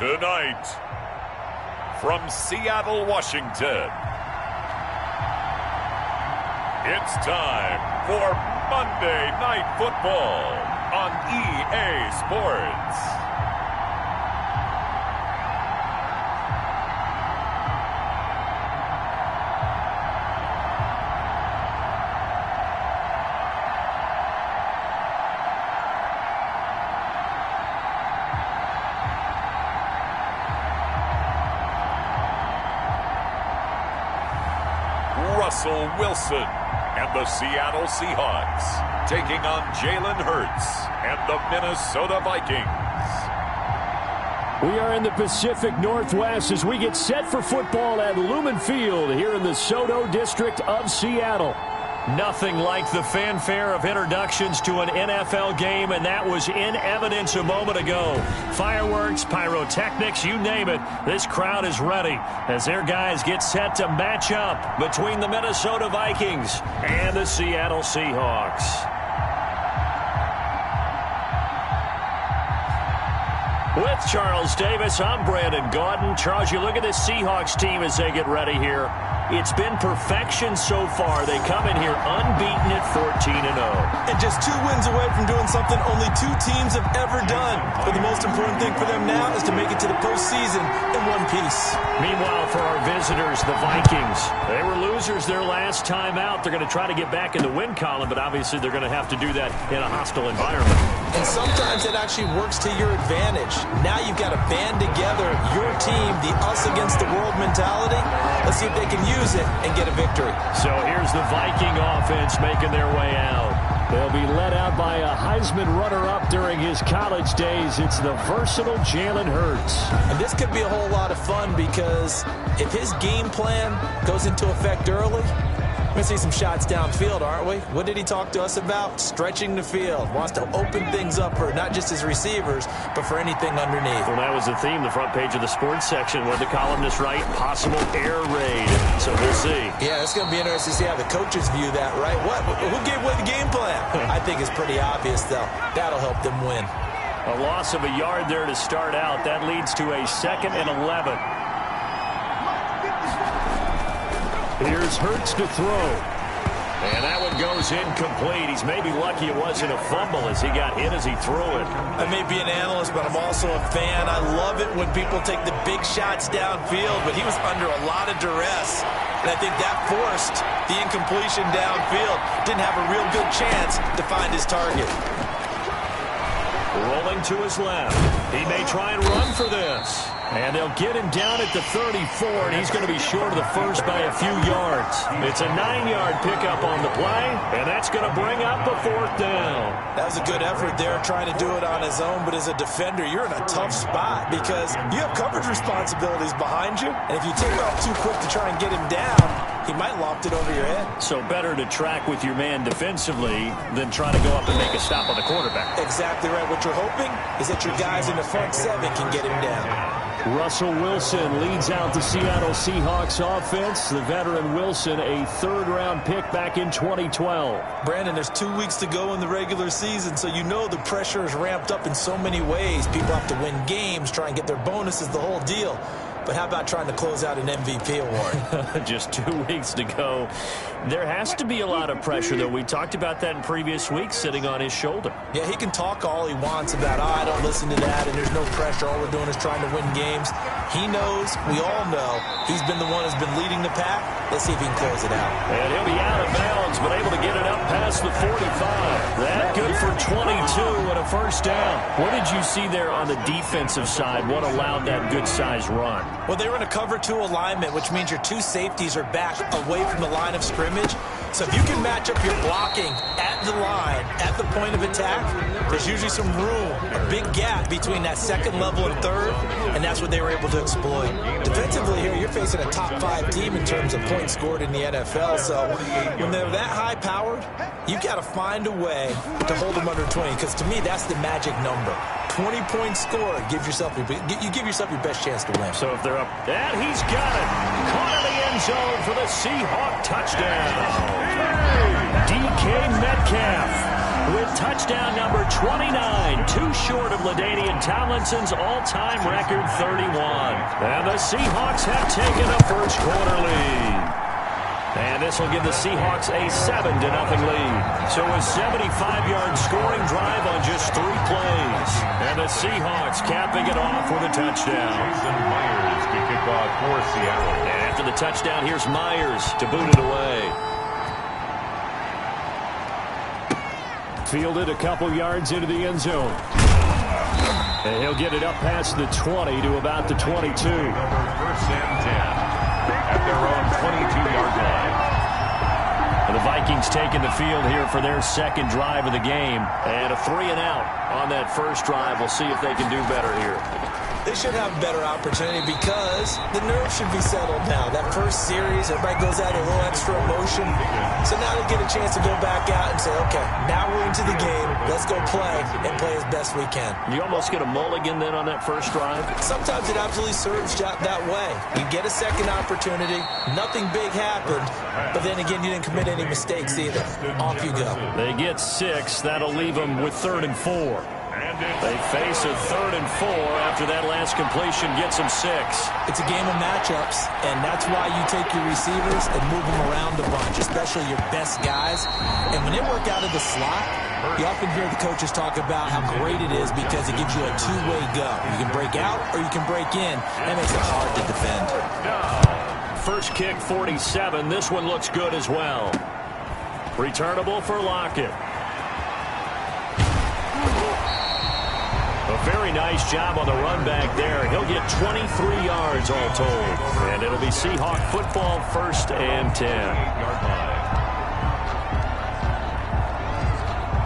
Tonight, from Seattle, Washington, it's time for Monday Night Football on EA Sports. Russell Wilson and the Seattle Seahawks taking on Jalen Hurts and the Minnesota Vikings. We are in the Pacific Northwest as we get set for football at Lumen Field here in the Soto District of Seattle. Nothing like the fanfare of introductions to an NFL game, and that was in evidence a moment ago. Fireworks, pyrotechnics, you name it. This crowd is ready as their guys get set to match up between the Minnesota Vikings and the Seattle Seahawks. With Charles Davis, I'm Brandon Gaudin. Charles, you look at this Seahawks team as they get ready here. It's been perfection so far. They come in here unbeaten at 14-0. And just 2 wins away from doing something only 2 teams have ever done. But the most important thing for them now is to make it to the postseason in one piece. Meanwhile, for our visitors, the Vikings, they were losers their last time out. They're going to try to get back in the win column, but obviously they're going to have to do that in a hostile environment. And sometimes it actually works to your advantage. Now you've got to band together your team, the us against the world mentality. Let's see if they can use it and get a victory. So here's the Viking offense making their way out. They'll be led out by a Heisman runner-up during his college days. It's the versatile Jalen Hurts. And this could be a whole lot of fun because if his game plan goes into effect early, we're going to see some shots downfield, aren't we? What did he talk to us about? Stretching the field. Wants to open things up for not just his receivers, but for anything underneath. Well, that was the theme, the front page of the sports section, where the columnist write possible air raid. So we'll see. Yeah, it's going to be interesting to see how the coaches view that, right? Who gave away the game plan? I think it's pretty obvious, though. That'll help them win. A loss of a yard there to start out. That leads to a 2nd and 11. Here's Hurts to throw. And that one goes incomplete. He's maybe lucky it wasn't a fumble as he got hit as he threw it. I may be an analyst, but I'm also a fan. I love it when people take the big shots downfield, but he was under a lot of duress. And I think that forced the incompletion downfield. Didn't have a real good chance to find his target. Rolling to his left. He may try and run for this. And they'll get him down at the 34, and he's going to be short of the first by a few yards. It's a 9-yard pickup on the play, and that's going to bring up the 4th down. That was a good effort there, trying to do it on his own, but as a defender, you're in a tough spot because you have coverage responsibilities behind you, and if you take off too quick to try and get him down, he might loft it over your head. So better to track with your man defensively than try to go up and make a stop on the quarterback. Exactly right. What you're hoping is that your guys in the front 7 can get him down. Russell Wilson leads out the Seattle Seahawks offense. The veteran Wilson, a 3rd-round pick back in 2012. Brandon, there's 2 weeks to go in the regular season, so you know the pressure is ramped up in so many ways. People have to win games, try and get their bonuses, the whole deal. But how about trying to close out an MVP award? Just 2 weeks to go. There has to be a lot of pressure, though. We talked about that in previous weeks, sitting on his shoulder. Yeah, he can talk all he wants about, I don't listen to that, and there's no pressure. All we're doing is trying to win games. He knows, we all know, he's been the one who's been leading the pack. Let's see if he can close it out. And he'll be out of bounds, but able to get it up past the 45. That good for 22 and a 1st down. What did you see there on the defensive side? What allowed that good-sized run? Well, they were in a cover 2 alignment, which means your 2 safeties are back away from the line of scrimmage. So if you can match up your blocking at the line, at the point of attack, there's usually some room, a big gap between that 2nd level and 3rd, and that's what they were able to exploit. Defensively here, you're facing a top 5 team in terms of points scored in the NFL, so when they're that high-powered, you've got to find a way to hold them under 20, because to me, that's the magic number. 20 points scored, you give yourself your best chance to win. So if they're up, and he's got it. Caught in the end zone for the Seahawk touchdown. DK Metcalf with touchdown number 29 too short of LaDainian Tomlinson's all-time record 31. And the Seahawks have taken a first-quarter lead. And this will give the Seahawks a 7-0 lead. So a 75-yard scoring drive on just 3 plays. And the Seahawks capping it off with a touchdown. Jason Myers to kick off for Seattle. And after the touchdown, here's Myers to boot it away. Fielded a couple yards into the end zone. And he'll get it up past the 20 to about the 22. First and 10 at their own 22-yard line. The Vikings taking the field here for their second drive of the game. And a 3-and-out on that first drive. We'll see if they can do better here. They should have a better opportunity because the nerves should be settled now. That first series, everybody goes out a little extra emotion. So now they get a chance to go back out and say, okay, now we're into the game. Let's go play and play as best we can. You almost get a mulligan then on that first drive? Sometimes it absolutely serves that way. You get a second opportunity. Nothing big happened. But then again, you didn't commit any mistakes either. Off you go. They get 6. That'll leave them with 3rd and 4. They face a 3rd and 4 after that last completion gets them 6. It's a game of matchups, and that's why you take your receivers and move them around a bunch, especially your best guys. And when they work out of the slot, you often hear the coaches talk about how great it is because it gives you a two-way go. You can break out or you can break in. That makes it hard to defend. First kick, 47. This one looks good as well. Returnable for Lockett. A very nice job on the run back there. He'll get 23 yards all told. And it'll be Seahawk football, 1st and 10.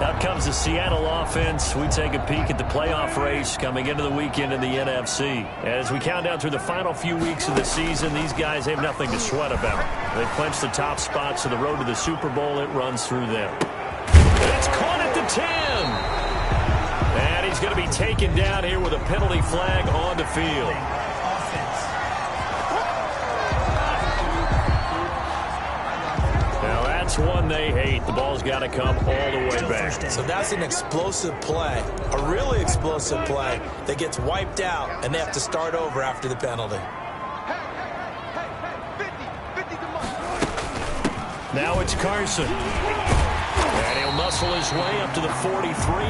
Out comes the Seattle offense. We take a peek at the playoff race coming into the weekend in the NFC. As we count down through the final few weeks of the season, these guys have nothing to sweat about. They've clinched the top spots of the road to the Super Bowl. It runs through them. It's caught at the 10. And he's going to be taken down here with a penalty flag on the field. Now that's one they hate. The ball's got to come all the way back. So that's an explosive play, a really explosive play that gets wiped out, and they have to start over after the penalty. Now it's Carson. And he'll muscle his way up to the 43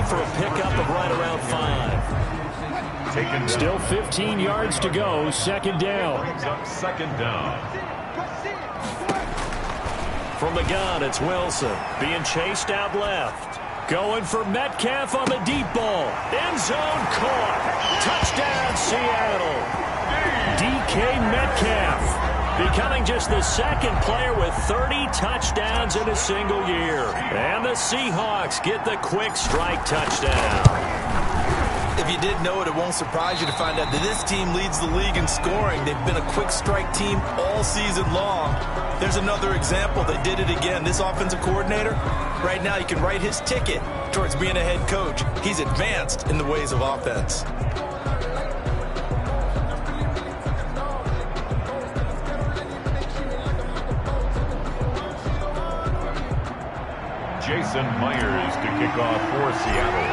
for a pickup of right around 5. Still 15 yards to go. 2nd down. Second down. From the gun, it's Wilson. Being chased out left. Going for Metcalf on the deep ball. End zone caught. Touchdown, Seattle. DK Metcalf. Becoming just the 2nd player with 30 touchdowns in a single year. And the Seahawks get the quick strike touchdown. If you didn't know it, it won't surprise you to find out that this team leads the league in scoring. They've been a quick strike team all season long. There's another example. They did it again. This offensive coordinator, right now you can write his ticket towards being a head coach. He's advanced in the ways of offense. Jason Myers to kick off for Seattle.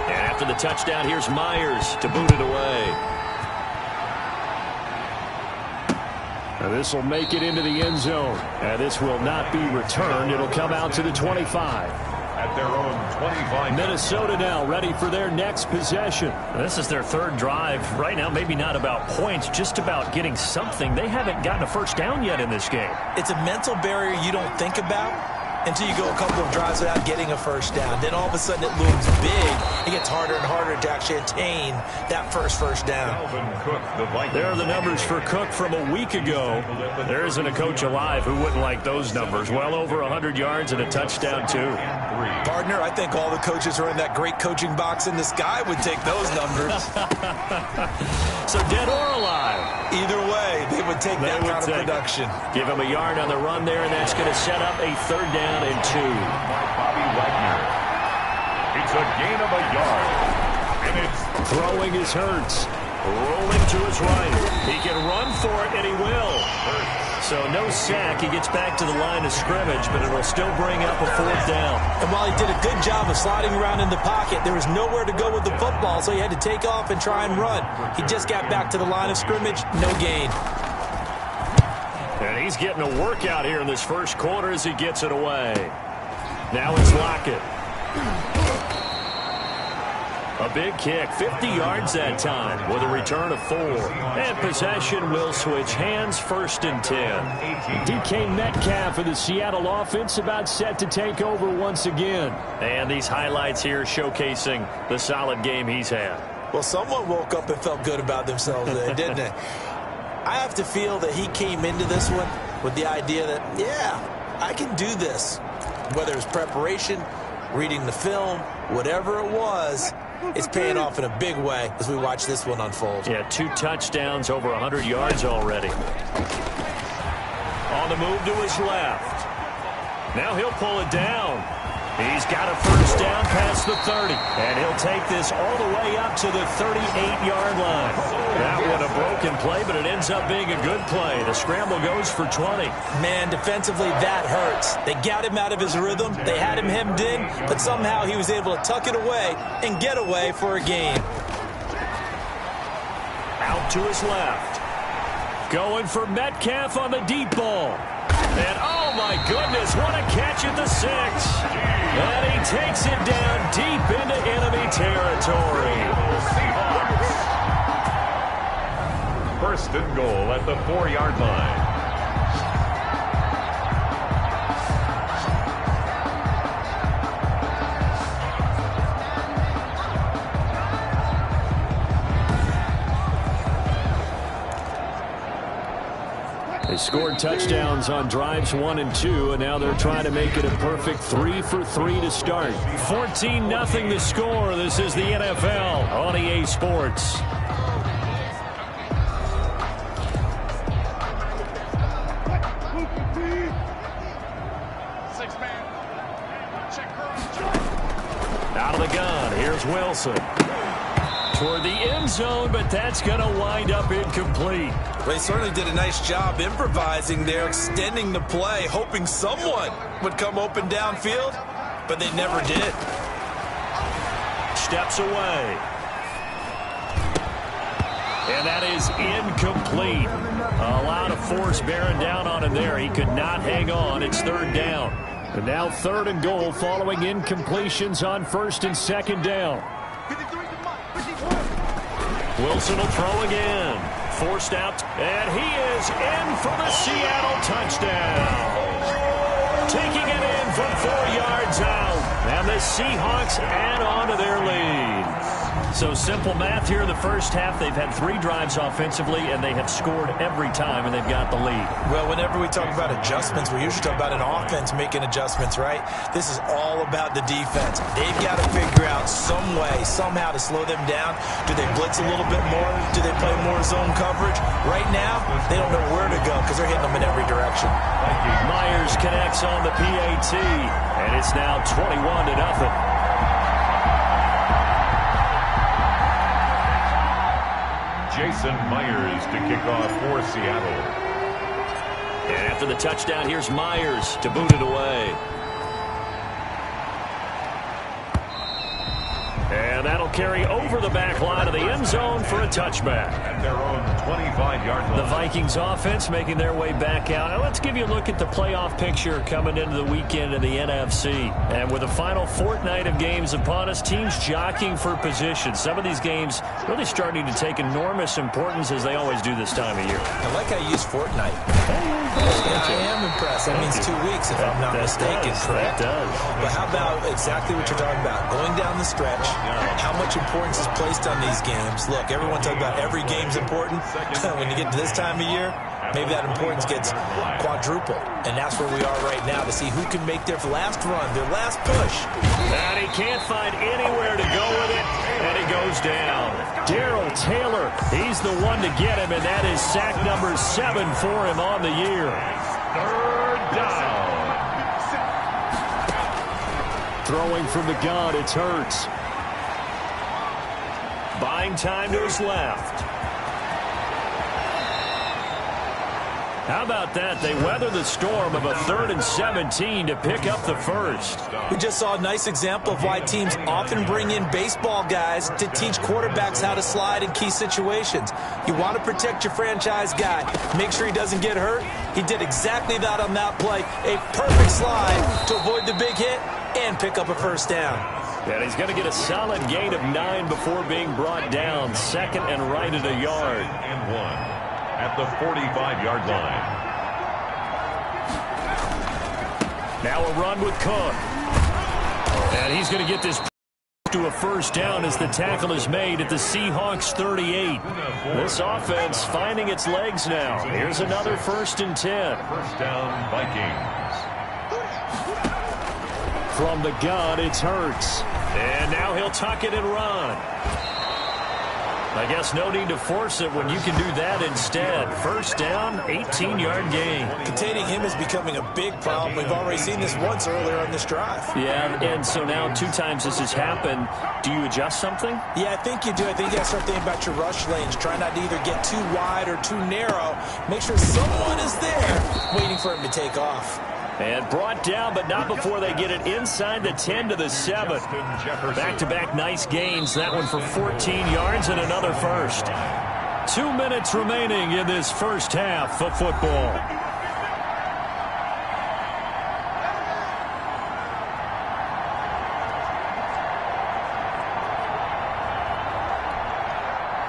And after the touchdown, here's Myers to boot it away. And this will make it into the end zone. And this will not be returned. It'll come out to the 25. At their own 25. Minnesota now ready for their next possession. This is their 3rd drive. Right now, maybe not about points, just about getting something. They haven't gotten a first down yet in this game. It's a mental barrier you don't think about until you go a couple of drives without getting a first down. Then all of a sudden it looms big. It gets harder and harder to actually attain that first down. Cook, there are the numbers for Cook from a week ago. There isn't a coach alive who wouldn't like those numbers. Well over 100 yards and a touchdown, too. Partner, I think all the coaches who are in that great coaching box in the sky would take those numbers. So dead or alive? Either way, they would take that kind of production. Give him a yard on the run there, and that's going to set up a 3rd down and 2. Bobby Wagner. It's a gain of a yard. And it's throwing is Hurts. Rolling to his right. He can run for it, and he will. So no sack. He gets back to the line of scrimmage, but it'll still bring up a 4th down. And while he did a good job of sliding around in the pocket, there was nowhere to go with the football, so he had to take off and try and run. He just got back to the line of scrimmage, no gain. And he's getting a workout here in this first quarter as he gets it away. Now it's Lockett. A big kick, 50 yards that time with a return of 4. And possession will switch hands, 1st and 10. DK Metcalf of the Seattle offense about set to take over once again. And these highlights here showcasing the solid game he's had. Well, someone woke up and felt good about themselves there, didn't they? I have to feel that he came into this one with the idea that, yeah, I can do this. Whether it's preparation, reading the film, whatever it was, it's paying off in a big way as we watch this one unfold. Yeah, 2 touchdowns, over 100 yards already. On the move to his left. Now he'll pull it down. He's got a 1st down past the 30. And he'll take this all the way up to the 38-yard line. That one a broken play, but it ends up being a good play. The scramble goes for 20. Man, defensively, that hurts. They got him out of his rhythm. They had him hemmed in, but somehow he was able to tuck it away and get away for a gain. Out to his left. Going for Metcalf on the deep ball. And, oh, my goodness, what a catch at the 6. And he takes it down deep into enemy territory. Seahawks. 1st and goal at the 4-yard line. They scored touchdowns on drives 1 and 2, and now they're trying to make it a perfect 3 for 3 to start. 14-0 the score. This is the NFL on EA Sports. Out of the gun, here's Wilson. Toward the end zone, but that's going to wind up incomplete. Well, he certainly did a nice job improvising there, extending the play, hoping someone would come open downfield, but they never did. Steps away. And that is incomplete. A lot of force bearing down on him there. He could not hang on. It's 3rd down. And now 3rd and goal following incompletions on 1st and 2nd down. Wilson will throw again. Forced out, and he is in for the Seattle touchdown. Taking it in from 4 yards out. And the Seahawks add on to their lead. So simple math here in the first half. They've had 3 drives offensively, and they have scored every time, and they've got the lead. Well, whenever we talk about adjustments, we usually talk about an offense making adjustments, right? This is all about the defense. They've got to figure out some way, somehow to slow them down. Do they blitz a little bit more? Do they play more zone coverage? Right now, they don't know where to go because they're hitting them in every direction. Myers connects on the PAT, and it's now 21-0. Jason Myers to kick off for Seattle. And after the touchdown, here's Myers to boot it away. And that'll carry over the back line of the end zone for a touchback. At their own 25-yard line. The Vikings offense making their way back out. Now let's give you a look at the playoff picture coming into the weekend in the NFC. And with the final fortnight of games upon us, teams jockeying for position. Some of these games really starting to take enormous importance as they always do this time of year. I like how you use fortnight. I am impressed. That means 2 weeks if I'm not mistaken, correct? That does. But how about exactly what you're talking about? Going down the stretch, how much importance is placed on these games? Look, everyone talks about every game's important. When you get to this time of year, maybe that importance gets quadrupled. And that's where we are right now to see who can make their last run, their last push. And he can't find anywhere to go with it, and he goes down. Darrell Taylor, he's the one to get him, and that is sack number 7 for him on the year. 3rd down. Throwing from the gun, it's Hurts. Buying time to his left. How about that? They weather the storm of a 3rd and 17 to pick up the first. We just saw a nice example of why teams often bring in baseball guys to teach quarterbacks how to slide in key situations. You want to protect your franchise guy. Make sure he doesn't get hurt. He did exactly that on that play. A perfect slide to avoid the big hit and pick up a first down. And he's going to get a solid gain of 9 before being brought down. 2nd and right at a yard. And 1 at the 45-yard line. Now a run with Cook. And he's going to get this to a first down as the tackle is made at the Seahawks 38. This offense finding its legs now. Here's another 1st and 10. First down, Vikings. From the gun, it's Hurts. And now he'll tuck it and run. I guess no need to force it when you can do that instead. First down, 18-yard gain. Containing him is becoming a big problem. We've already seen this once earlier on this drive. Yeah, and so now 2 times this has happened. Do you adjust something? Yeah, I think you do. I think you got to start thinking about your rush lanes. Try not to either get too wide or too narrow. Make sure someone is there waiting for him to take off. And brought down, but not before they get it inside the 10 to the 7. Back-to-back nice gains. That one for 14 yards and another first. 2 minutes remaining in this first half of football.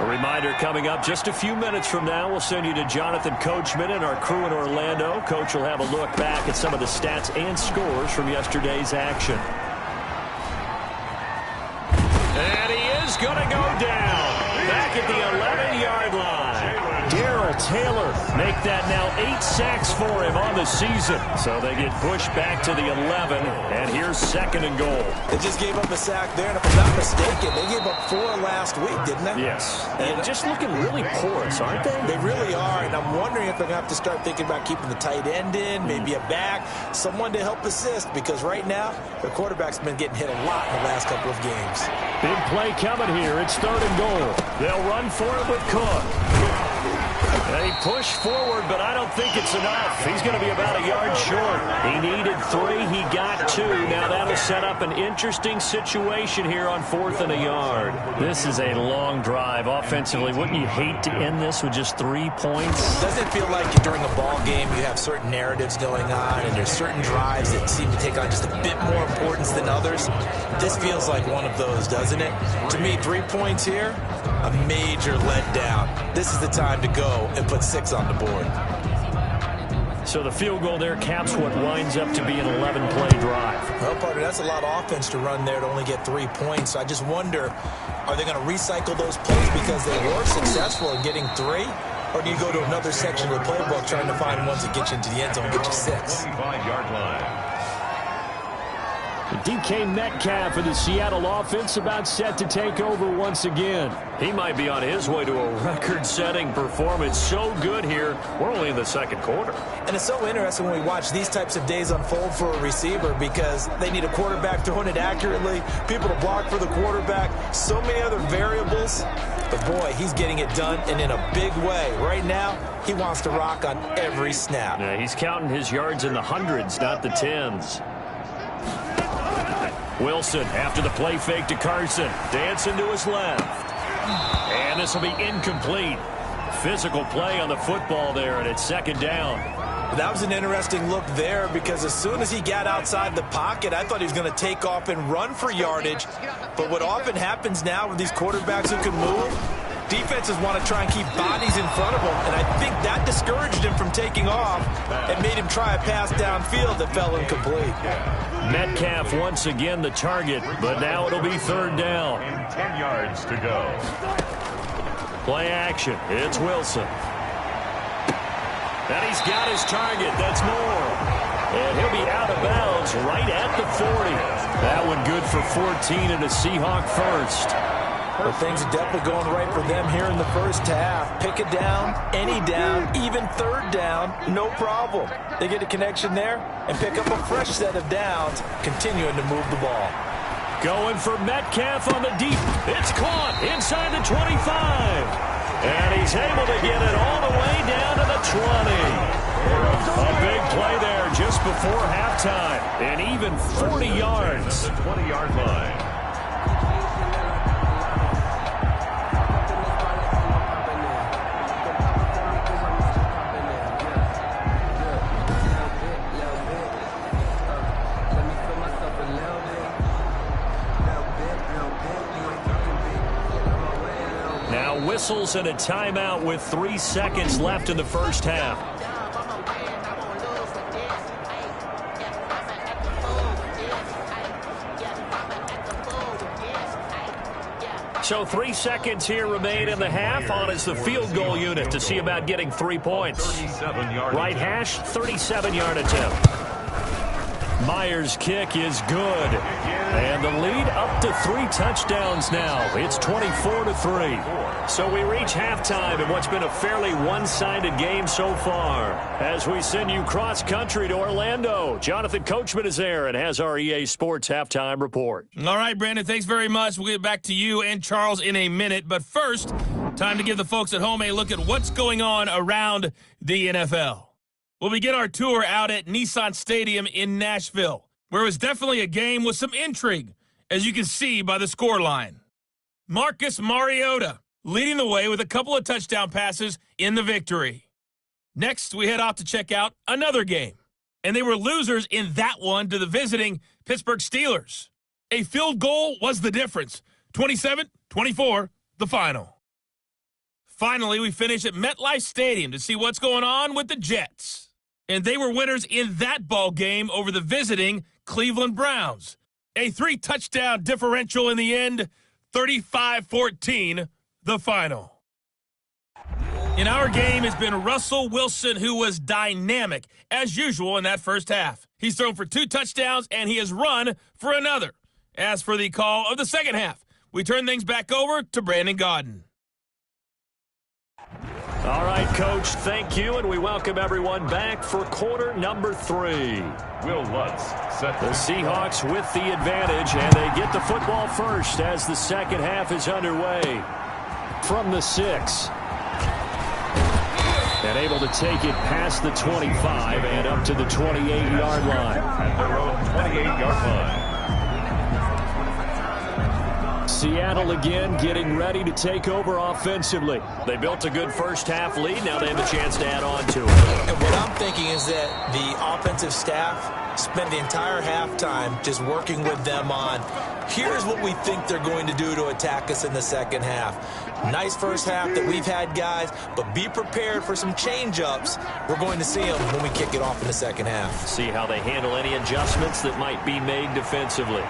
A reminder coming up just a few minutes from now, we'll send you to Jonathan Coachman and our crew in Orlando. Coach will have a look back at some of the stats and scores from yesterday's action. And he is going to go down back at the 11-yard line. Darrell Taylor make that now 8 sacks for him on the season. So they get pushed back to the 11, and here's 2nd and goal. They just gave up a sack there, and if I'm not mistaken, they gave up 4 last week, didn't they? Yes. And just looking really porous, aren't they? They really are, and I'm wondering if they're going to have to start thinking about keeping the tight end in, maybe a back, someone to help assist, because right now, their quarterback's been getting hit a lot in the last couple of games. Big play coming here. It's 3rd and goal. They'll run for it with Cook. They push forward, but I don't think it's enough. He's going to be about a yard short. He needed 3. He got 2. Now that'll set up an interesting situation here on 4th and a yard. This is a long drive offensively. Wouldn't you hate to end this with just 3 points? Doesn't it feel like during a ball game you have certain narratives going on and there's certain drives that seem to take on just a bit more importance than others? This feels like one of those, doesn't it? To me, 3 points here, a major letdown. This is the time to go and put 6 on the board. So the field goal there caps what winds up to be an 11-play drive. Well, partner, that's a lot of offense to run there to only get 3 points. I just wonder, are they going to recycle those plays because they were successful in getting 3? Or do you go to another section of the playbook trying to find ones that get you into the end zone and get you 6? 25-yard line. DK Metcalf for the Seattle offense about set to take over once again. He might be on his way to a record-setting performance. So good here. We're only in the 2nd quarter. And it's so interesting when we watch these types of days unfold for a receiver because they need a quarterback throwing it accurately, people to block for the quarterback, so many other variables. But, boy, he's getting it done and in a big way. Right now, he wants to rock on every snap. Yeah, he's counting his yards in the hundreds, not the tens. Wilson after the play fake to Carson. Dancing to his left. And this will be incomplete. Physical play on the football there, and it's 2nd down. That was an interesting look there because as soon as he got outside the pocket, I thought he was going to take off and run for yardage. But what often happens now with these quarterbacks who can move, defenses want to try and keep bodies in front of him, and I think that discouraged him from taking off and made him try a pass downfield that fell incomplete. Metcalf once again the target, but now it'll be 3rd down. And 10 yards to go. Play action. It's Wilson. And he's got his target. That's Moore. And he'll be out of bounds right at the 40. That one good for 14 and a Seahawk first. Well, things are definitely going right for them here in the first half. Pick a down, any down, even 3rd down, no problem. They get a connection there and pick up a fresh set of downs, continuing to move the ball. Going for Metcalf on the deep. It's caught inside the 25. And he's able to get it all the way down to the 20. A big play there just before halftime, and even 40 yards. The 20-yard line. Now whistles and a timeout with 3 seconds left in the first half. So 3 seconds here remain in the half. On is the field goal unit to see about getting 3 points. Right hash, 37-yard attempt. Myers' kick is good. And the lead up to 3 touchdowns now. It's 24-3. So we reach halftime in what's been a fairly one-sided game so far. As we send you cross-country to Orlando, Jonathan Coachman is there and has our EA Sports halftime report. All right, Brandon, thanks very much. We'll get back to you and Charles in a minute. But first, time to give the folks at home a look at what's going on around the NFL. We'll begin our tour out at Nissan Stadium in Nashville, where it was definitely a game with some intrigue, as you can see by the scoreline. Marcus Mariota leading the way with a couple of touchdown passes in the victory. Next, we head off to check out another game, and they were losers in that one to the visiting Pittsburgh Steelers. A field goal was the difference. 27-24, the final. Finally, we finish at MetLife Stadium to see what's going on with the Jets. And they were winners in that ball game over the visiting Cleveland Browns. A 3-touchdown differential in the end, 35-14, the final. In our game has been Russell Wilson, who was dynamic, as usual, in that first half. He's thrown for 2 touchdowns, and he has run for another. As for the call of the second half, we turn things back over to Brandon Gaudin. All right, Coach, thank you, and we welcome everyone back for quarter number 3. Will Lutz set the Seahawks with the advantage, and they get the football first as the second half is underway. From the 6. And able to take it past the 25 and up to the 28-yard line. At their own 28-yard line. Seattle again getting ready to take over offensively. They built a good first half lead. Now they have a chance to add on to it. And what I'm thinking is that the offensive staff spent the entire halftime just working with them on, here's what we think they're going to do to attack us in the second half. Nice first half that we've had, guys, but be prepared for some change-ups. We're going to see them when we kick it off in the second half. See how they handle any adjustments that might be made defensively.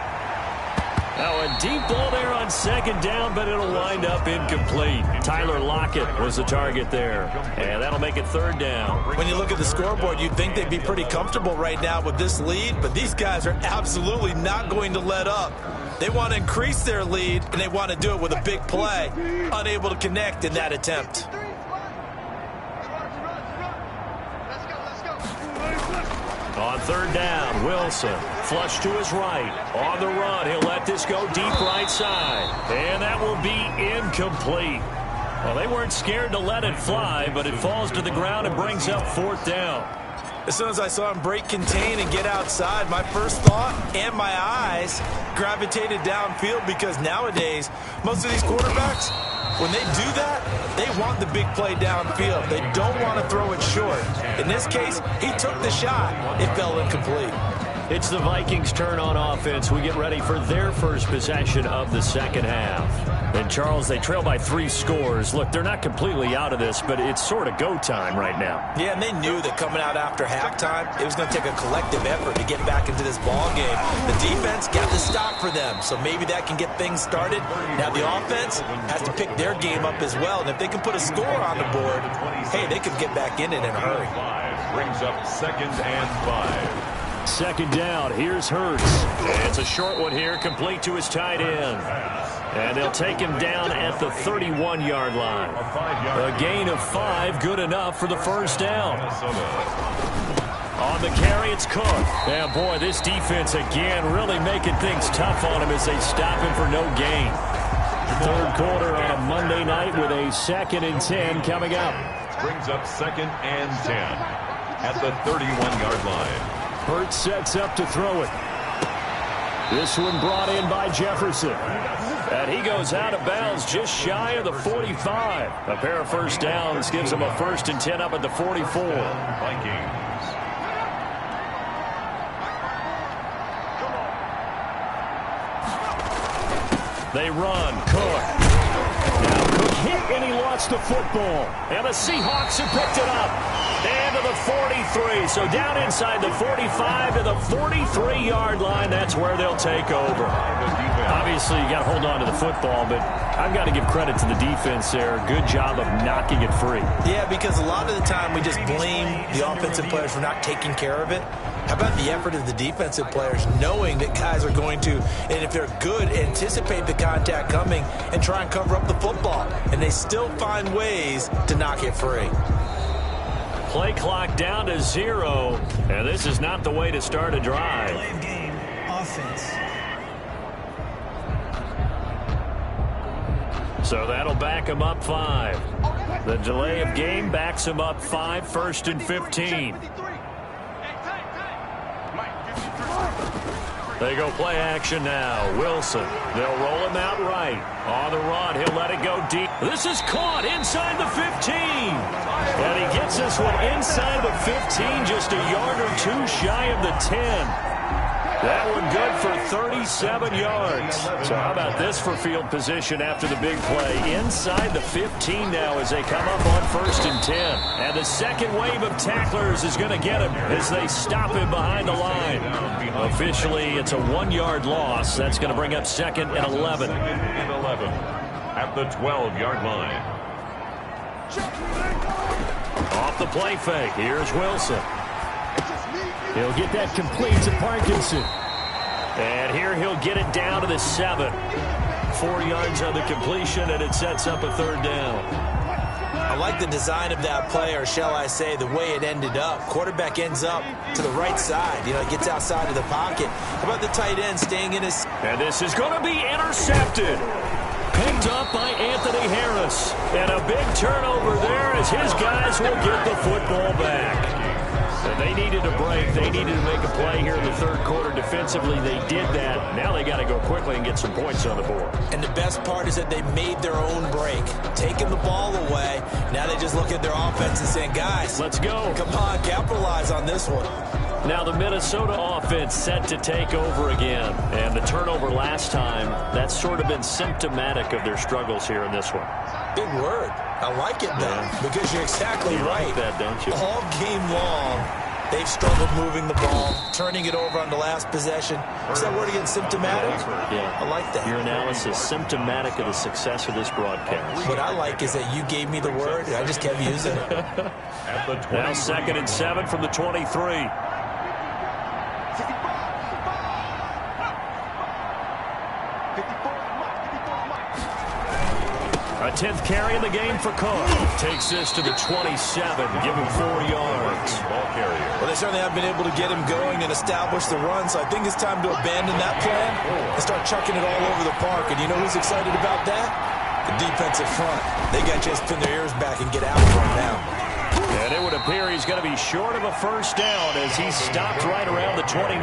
Now a deep ball there on second down, but it'll wind up incomplete. Tyler Lockett was the target there, and that'll make it third down. When you look at the scoreboard, you'd think they'd be pretty comfortable right now with this lead, but these guys are absolutely not going to let up. They want to increase their lead, and they want to do it with a big play. Unable to connect in that attempt. On third down, Wilson, flush to his right. On the run, he'll let this go deep right side. And that will be incomplete. Well, they weren't scared to let it fly, but it falls to the ground and brings up fourth down. As soon as I saw him break contain and get outside, my first thought and my eyes gravitated downfield, because nowadays, most of these quarterbacks, when they do that, they want the big play downfield. They don't want to throw it short. In this case, he took the shot. It fell incomplete. It's the Vikings' turn on offense. We get ready for their first possession of the second half. And, Charles, they trail by 3 scores. Look, they're not completely out of this, but it's sort of go time right now. Yeah, and they knew that coming out after halftime, it was going to take a collective effort to get back into this ball game. The defense got the stop for them, so maybe that can get things started. Now the offense has to pick their game up as well, and if they can put a score on the board, hey, they could get back in it in a hurry. Brings up 2nd and 5. Second down, here's Hurts. It's a short one here, complete to his tight end. And they'll take him down at the 31-yard line. A gain of 5, good enough for the first down. On the carry, it's Cook. Yeah, boy, this defense again really making things tough on him as they stop him for no gain. Third quarter on a Monday night with a 2nd and 10 coming up. Brings up 2nd and 10. at the 31-yard line. Hurts sets up to throw it. This one brought in by Jefferson. And he goes out of bounds just shy of the 45. A pair of first downs gives him a 1st and 10 up at the 44. Vikings. They run. Cook. Now Cook hit and he lost the football. And the Seahawks have picked it up. And to the 43. So down inside the 45 to the 43-yard line. That's where they'll take over. Obviously, you got to hold on to the football, but I've got to give credit to the defense there. Good job of knocking it free. Yeah, because a lot of the time we just blame the offensive players for not taking care of it. How about the effort of the defensive players knowing that guys are going to, and if they're good, anticipate the contact coming and try and cover up the football. And they still find ways to knock it free. Play clock down to 0, and this is not the way to start a drive. Play of game, offense. So that'll back him up 5. The delay of game backs him up 5, 1st and 15. They go play action now. Wilson. They'll roll him out right. On the run, he'll let it go deep. This is caught inside the 15. And he gets this one inside the 15, just a yard or two shy of the 10. That one good for 37 yards. So how about this for field position after the big play? Inside the 15 now as they come up on 1st and 10. And the second wave of tacklers is going to get him as they stop him behind the line. Officially, it's a 1-yard loss. That's going to bring up 2nd and 11. 2nd and 11 at the 12-yard line. Off the play fake. Here's Wilson. He'll get that complete to Parkinson. And here he'll get it down to the 7. 4 yards on the completion, and it sets up a 3rd down. I like the design of that play, or shall I say the way it ended up. Quarterback ends up to the right side. You know, gets outside of the pocket. How about the tight end staying in his... And this is going to be intercepted. Picked up by Anthony Harris. And a big turnover there as his guys will get the football back. And they needed a break. They needed to make a play here in the 3rd quarter. Defensively, they did that. Now they got to go quickly and get some points on the board. And the best part is that they made their own break, taking the ball away. Now they just look at their offense and saying, guys, let's go. Come on, capitalize on this one. Now the Minnesota offense set to take over again. And the turnover last time, that's sort of been symptomatic of their struggles here in this one. Big word. I like it, though, because you're exactly right. Like that, don't you? All game long, they've struggled moving the ball, turning it over on the last possession. Is that word again, symptomatic? Yeah. I like that. Your analysis, symptomatic of the success of this broadcast. What I like is that you gave me the word, and I just kept using it. Now 2nd and 7 from the 23. A 10th carry in the game for Cook. Takes this to the 27, give him 4 yards. Ball carrier. Well, they certainly have been able to get him going and establish the run, so I think it's time to abandon that plan and start chucking it all over the park. And you know who's excited about that? The defensive front. They got to just pin their ears back and get out for him now. And it would appear he's going to be short of a 1st down as he's stopped right around the 29.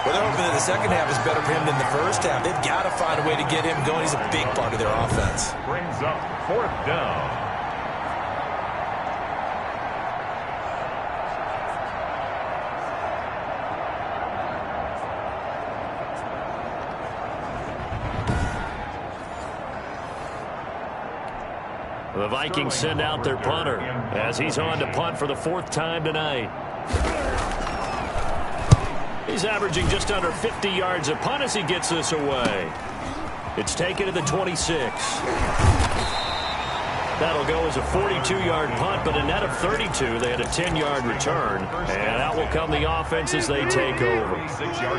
Well, they're hoping that the second half is better for him than the first half. They've got to find a way to get him going. He's a big part of their offense. Brings up 4th down. The Vikings send out their punter as he's on to punt for the 4th time tonight. He's averaging just under 50 yards a punt as he gets this away. It's taken to the 26. That'll go as a 42-yard punt, but a net of 32. They had a 10-yard return. And out will come the offense as they take over.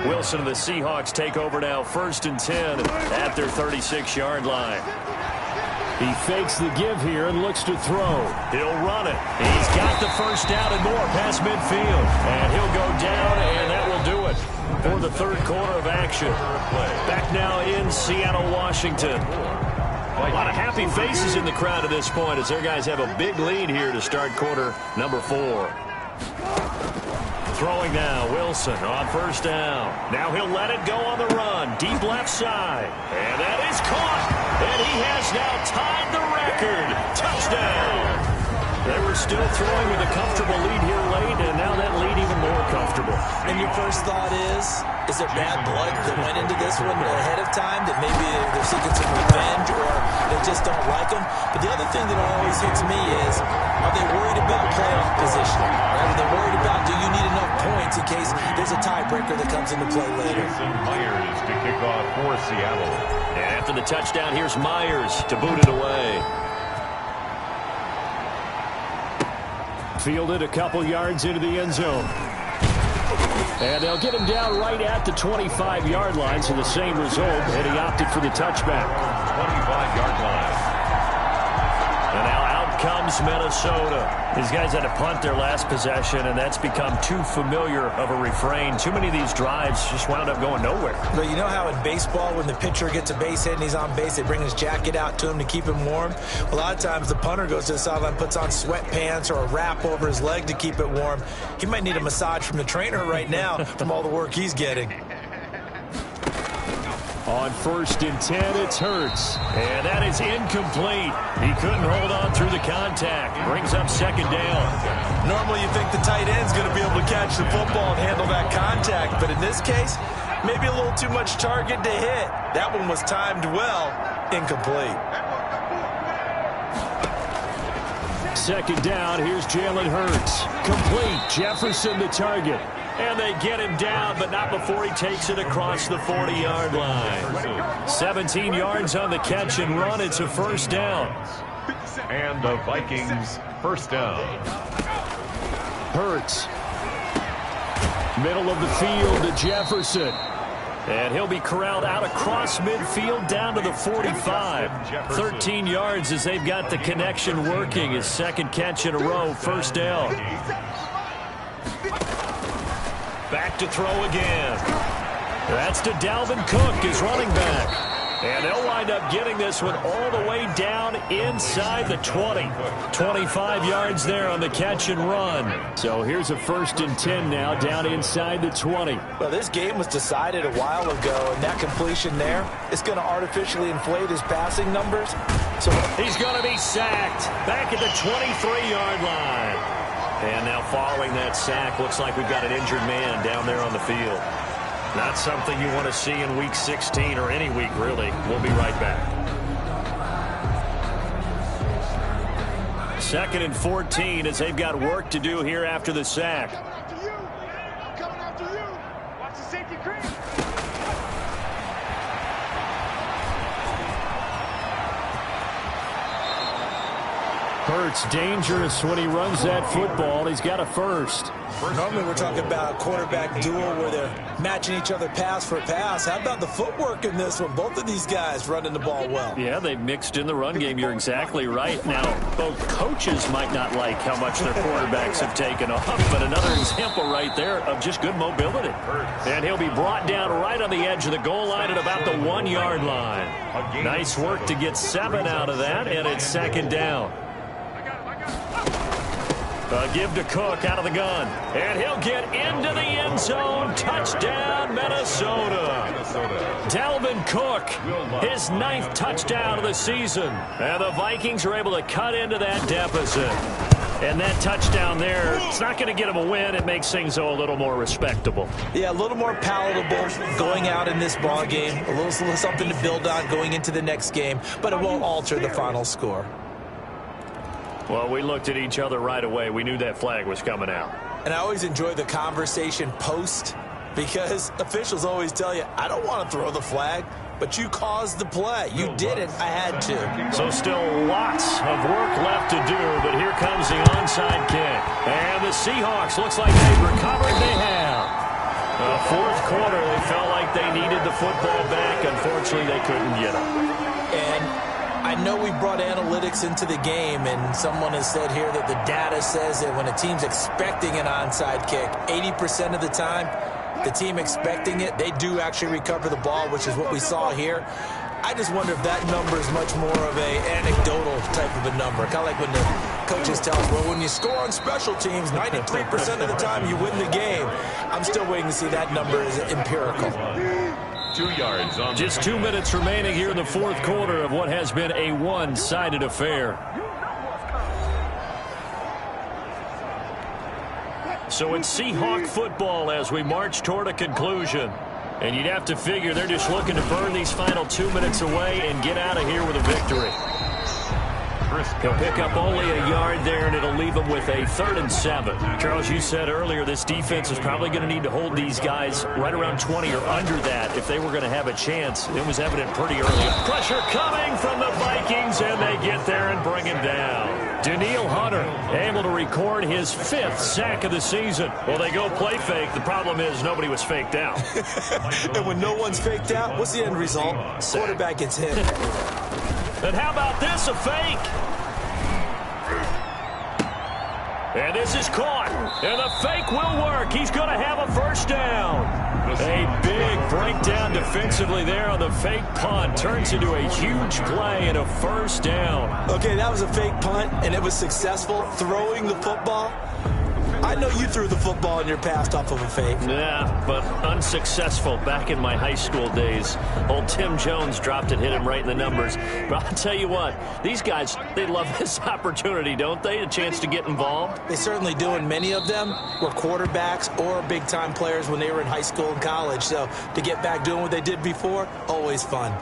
Wilson and the Seahawks take over now, 1st and 10 at their 36-yard line. He fakes the give here and looks to throw. He'll run it. He's got the 1st down and more past midfield. And he'll go down, and that will do it for the 3rd quarter of action. Back now in Seattle, Washington. A lot of happy faces in the crowd at this point as their guys have a big lead here to start quarter number 4. Throwing now, Wilson on first down. Now he'll let it go on the run. Deep left side. And that is caught. And he has now tied the record. Touchdown. They were still throwing with a comfortable lead here late, and now that lead even more comfortable. And your first thought is there bad blood that went into this one ahead of time, that maybe they're seeking some revenge or they just don't like them? But the other thing that always hits me is, are they worried about playoff position? Right? Are they worried about, do you need enough points in case there's a tiebreaker that comes into play later? Myers to kick off for Seattle. And after the touchdown, here's Myers to boot it away. Fielded a couple yards into the end zone. And they'll get him down right at the 25-yard line, so the same result, and he opted for the touchback. 25-yard line. And now out comes Minnesota. These guys had to punt their last possession, and that's become too familiar of a refrain. Too many of these drives just wound up going nowhere. But you know how in baseball, when the pitcher gets a base hit and he's on base, they bring his jacket out to him to keep him warm? A lot of times the punter goes to the sideline, puts on sweatpants or a wrap over his leg to keep it warm. He might need a massage from the trainer right now from all the work he's getting. On 1st and 10, it's Hurts. And that is incomplete. He couldn't hold on through the contact. Brings up second down. Normally you think the tight end's going to be able to catch the football and handle that contact. But in this case, maybe a little too much target to hit. That one was timed well. Incomplete. Second down, here's Jalen Hurts. Complete. Jefferson the target. And they get him down, but not before he takes it across the 40-yard line. 17 yards on the catch and run. It's a first down. And the Vikings first down. Hurts. Middle of the field to Jefferson. And he'll be corralled out across midfield down to the 45. 13 yards as they've got the connection working. His second catch in a row, first down. Back to throw again. That's to Dalvin Cook, his running back. And they'll wind up getting this one all the way down inside the 20. 25 yards there on the catch and run. So here's a 1st and 10 now down inside the 20. Well, this game was decided a while ago, and that completion there is going to artificially inflate his passing numbers. So he's going to be sacked back at the 23-yard line. And now following that sack, looks like we've got an injured man down there on the field. Not something you want to see in Week 16 or any week, really. We'll be right back. 2nd and 14 as they've got work to do here after the sack. Coming after you. Watch the safety creep. Hurts dangerous when he runs that football. He's got a first. Normally we're talking about a quarterback duel where they're matching each other pass for pass. How about the footwork in this one? Both of these guys running the ball well. Yeah, they've mixed in the run game. You're exactly right. Now, both coaches might not like how much their quarterbacks have taken off, but another example right there of just good mobility. And he'll be brought down right on the edge of the goal line at about the 1-yard line. Nice work to get 7 out of that, and it's 2nd down. Give to Cook out of the gun. And he'll get into the end zone. Touchdown, Minnesota. Dalvin Cook, his 9th touchdown of the season. And the Vikings are able to cut into that deficit. And that touchdown there, it's not going to get them a win. It makes things, though, a little more respectable. Yeah, a little more palatable going out in this ball game. A little something to build on going into the next game. But it won't alter the final score. Well, we looked at each other right away. We knew that flag was coming out. And I always enjoy the conversation post because officials always tell you, I don't want to throw the flag, but you caused the play. You did it. I had to. So still lots of work left to do, but here comes the onside kick. And the Seahawks, looks like they've recovered. They have. Fourth quarter, they felt like they needed the football back. Unfortunately, they couldn't get it. And I know we brought analytics into the game, and someone has said here that the data says that when a team's expecting an onside kick, 80% of the time, the team expecting it, they do actually recover the ball, which is what we saw here. I just wonder if that number is much more of a anecdotal type of a number. Kind of like when the coaches tell us, well, when you score on special teams, 93% of the time you win the game. I'm still waiting to see that number is empirical. 2 yards on. Just 2 minutes remaining here in the fourth quarter of what has been a one-sided affair. So it's Seahawk football as we march toward a conclusion. And you'd have to figure they're just looking to burn these final 2 minutes away and get out of here with a victory. He'll pick up only a yard there, and it'll leave him with a 3rd and 7. Charles, you said earlier this defense is probably going to need to hold these guys right around 20 or under that if they were going to have a chance. It was evident pretty early. Pressure coming from the Vikings, and they get there and bring him down. Danielle Hunter able to record his 5th sack of the season. Well, they go play fake. The problem is nobody was faked out. And when no one's faked out, what's the end result? Quarterback gets hit. And how about this, a fake? And this is caught. And the fake will work. He's going to have a first down. A big breakdown defensively there on the fake punt. Turns into a huge play and a first down. Okay, that was a fake punt, and it was successful throwing the football. I know you threw the football in your past off of a fake. Yeah, but unsuccessful back in my high school days. Old Tim Jones dropped it, hit him right in the numbers. But I'll tell you what, these guys, they love this opportunity, don't they? A chance to get involved. They certainly do, and many of them were quarterbacks or big-time players when they were in high school and college. So to get back doing what they did before, always fun.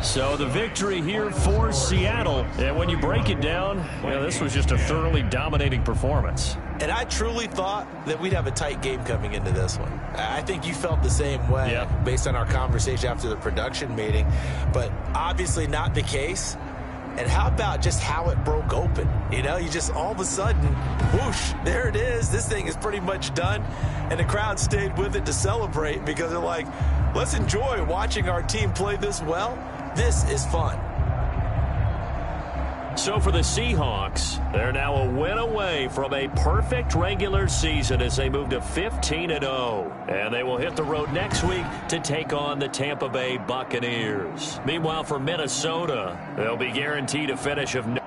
So the victory here for Seattle. And when you break it down, this was just a thoroughly dominating performance. And I truly thought that we'd have a tight game coming into this one. I think you felt the same way based on our conversation after the production meeting. But obviously not the case. And how about just how it broke open? You just all of a sudden, whoosh, there it is. This thing is pretty much done. And the crowd stayed with it to celebrate because they're like, let's enjoy watching our team play this well. This is fun. So for the Seahawks, they're now a win away from a perfect regular season as they move to 15-0. And they will hit the road next week to take on the Tampa Bay Buccaneers. Meanwhile, for Minnesota, they'll be guaranteed a finish of 9